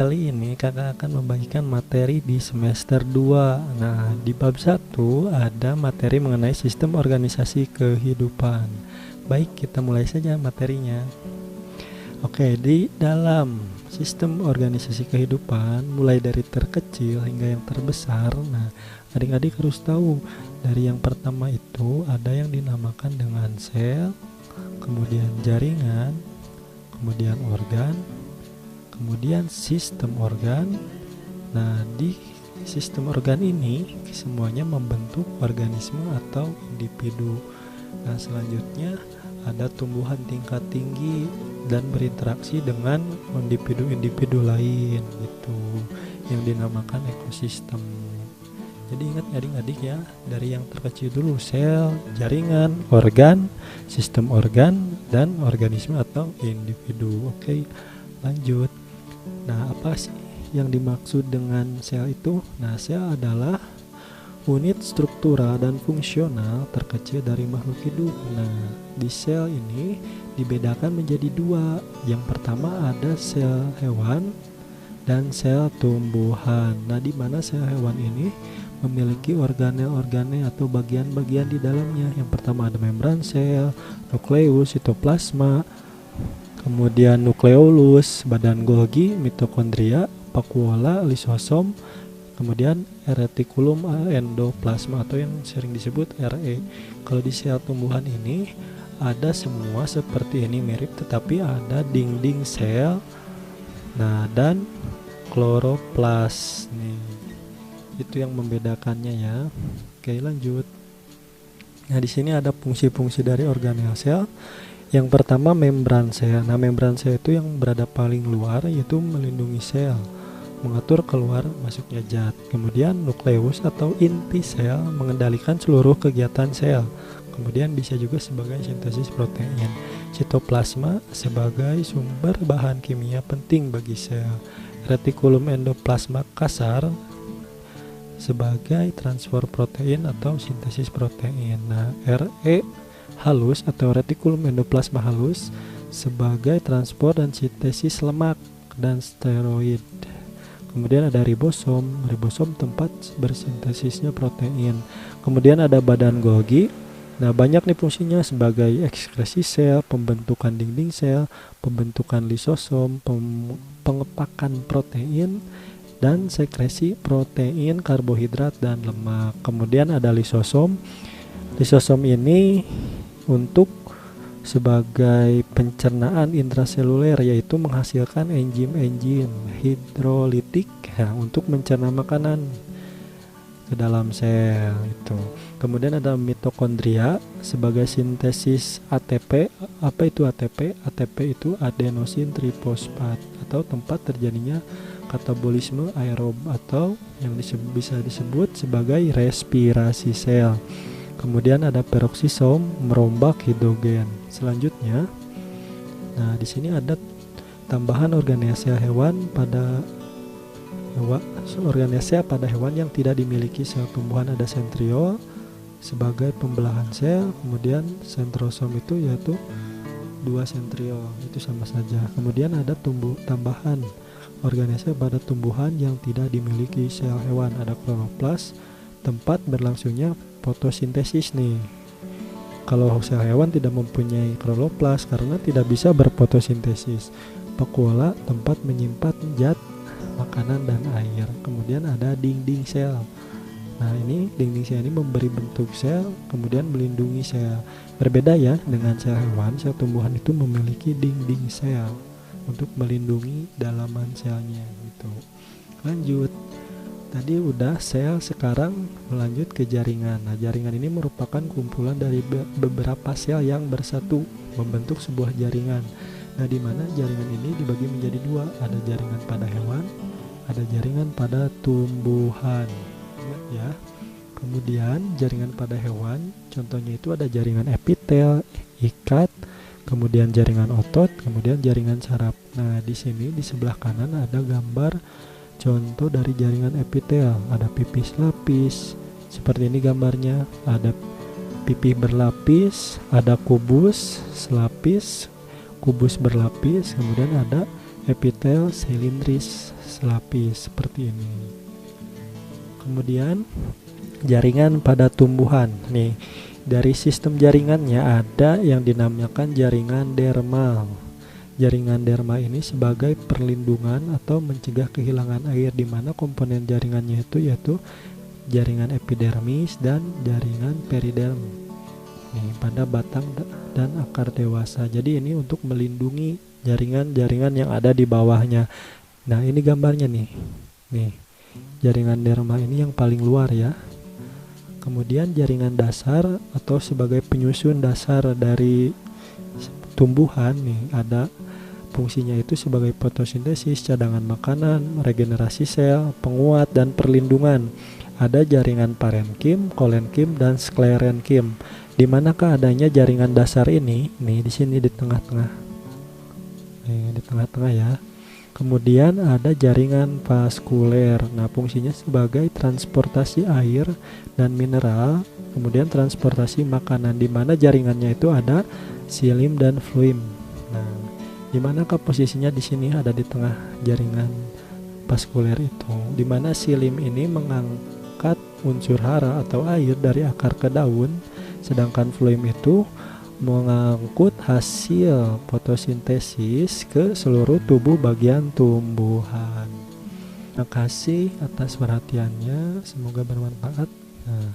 Kali ini kakak akan membagikan materi di semester 2. Nah, di bab 1 ada materi mengenai sistem organisasi kehidupan. Baik, kita mulai saja materinya. Oke, di dalam sistem organisasi kehidupan, mulai dari terkecil hingga yang terbesar. Nah, adik-adik harus tahu, dari yang pertama itu ada yang dinamakan dengan sel, kemudian jaringan, kemudian organ, kemudian sistem organ. Nah, di sistem organ ini semuanya membentuk organisme atau individu. Nah, selanjutnya ada tumbuhan tingkat tinggi dan berinteraksi dengan individu-individu lain gitu, yang dinamakan ekosistem. Jadi ingat adik-adik ya, dari yang terkecil dulu, sel, jaringan, organ, sistem organ, dan organisme atau individu. Oke, lanjut. Nah, apa sih yang dimaksud dengan sel itu? Nah, sel adalah unit struktural dan fungsional terkecil dari makhluk hidup. Nah, di sel ini dibedakan menjadi dua. Yang pertama ada sel hewan dan sel tumbuhan. Nah, di mana sel hewan ini memiliki organel-organel atau bagian-bagian di dalamnya. Yang pertama ada membran sel, nukleus, sitoplasma, kemudian nukleolus, badan Golgi, mitokondria, vakuola, lisosom, kemudian retikulum endoplasma atau yang sering disebut RE. Kalau di sel tumbuhan ini ada semua seperti ini mirip, tetapi ada dinding sel, nah, dan kloroplas nih. Itu yang membedakannya ya. Oke, lanjut. Nah, di sini ada fungsi-fungsi dari organel sel. Yang pertama membran sel. Nah, membran sel itu yang berada paling luar, yaitu melindungi sel, mengatur keluar masuknya zat. Kemudian nukleus atau inti sel mengendalikan seluruh kegiatan sel. Kemudian bisa juga sebagai sintesis protein. Sitoplasma sebagai sumber bahan kimia penting bagi sel. Retikulum endoplasma kasar sebagai transfer protein atau sintesis protein. Nah, RE halus atau retikulum endoplasma halus sebagai transport dan sintesis lemak dan steroid. Kemudian ada ribosom tempat bersintesisnya protein. Kemudian ada badan Golgi. Nah, banyak nih fungsinya sebagai ekskresi sel, pembentukan dinding sel, pembentukan lisosom, pengepakan protein, dan sekresi protein, karbohidrat, dan lemak. Kemudian ada lisosom. Lisosom ini untuk sebagai pencernaan intraseluler, yaitu menghasilkan enzim-enzim hidrolitik ya, untuk mencerna makanan ke dalam sel itu. Kemudian ada mitokondria sebagai sintesis ATP. Apa itu ATP? ATP itu adenosin trifosfat atau tempat terjadinya katabolisme aerob atau yang bisa disebut sebagai respirasi sel. Kemudian ada peroksisom merombak hidrogen. Selanjutnya, nah di sini ada tambahan organel hewan pada hewan yang tidak dimiliki sel tumbuhan. Ada sentriol sebagai pembelahan sel, kemudian sentrosom itu yaitu dua sentriol, itu sama saja. Kemudian ada tambahan organel pada tumbuhan yang tidak dimiliki sel hewan. Ada kloroplas, tempat berlangsungnya fotosintesis nih. Kalau sel hewan tidak mempunyai kloroplas karena tidak bisa berfotosintesis. Vakuola, tempat menyimpan zat makanan dan air. Kemudian ada dinding sel. Nah, ini dinding sel ini memberi bentuk sel, kemudian melindungi sel. Berbeda ya dengan sel hewan, sel tumbuhan itu memiliki dinding sel untuk melindungi dalaman selnya gitu. Lanjut. Tadi udah sel, sekarang melanjut ke jaringan. Nah, jaringan ini merupakan kumpulan dari beberapa sel yang bersatu membentuk sebuah jaringan. Nah, di mana jaringan ini dibagi menjadi dua, ada jaringan pada hewan, ada jaringan pada tumbuhan. Ya. Kemudian jaringan pada hewan, contohnya itu ada jaringan epitel, ikat, kemudian jaringan otot, kemudian jaringan saraf. Nah, di sini di sebelah kanan ada gambar contoh dari jaringan epitel. Ada pipih lapis, seperti ini gambarnya. Ada pipih berlapis, ada kubus selapis, kubus berlapis, kemudian ada epitel silindris selapis seperti ini. Kemudian jaringan pada tumbuhan. Nih, dari sistem jaringannya ada yang dinamakan jaringan dermal. Jaringan derma ini sebagai perlindungan atau mencegah kehilangan air, di mana komponen jaringannya itu yaitu jaringan epidermis dan jaringan periderm. Nih, pada batang dan akar dewasa. Jadi ini untuk melindungi jaringan-jaringan yang ada di bawahnya. Nah, ini gambarnya nih. Nih, jaringan derma ini yang paling luar ya. Kemudian jaringan dasar atau sebagai penyusun dasar dari tumbuhan nih, ada fungsinya itu sebagai fotosintesis, cadangan makanan, regenerasi sel, penguat, dan perlindungan. Ada jaringan parenkim, kolenkim, dan sklerenkim. Di manakah adanya jaringan dasar ini? Nih, di sini di tengah-tengah. Nih, di tengah-tengah ya. Kemudian ada jaringan vaskuler. Nah, fungsinya sebagai transportasi air dan mineral, kemudian transportasi makanan, di mana jaringannya itu ada silim dan fluim. Nah, di manakah posisinya? Di sini ada di tengah jaringan vaskuler itu, di mana silim ini mengangkat unsur hara atau air dari akar ke daun, sedangkan fluim itu mengangkut hasil fotosintesis ke seluruh tubuh bagian tumbuhan. Terima kasih atas perhatiannya, semoga bermanfaat. Nah,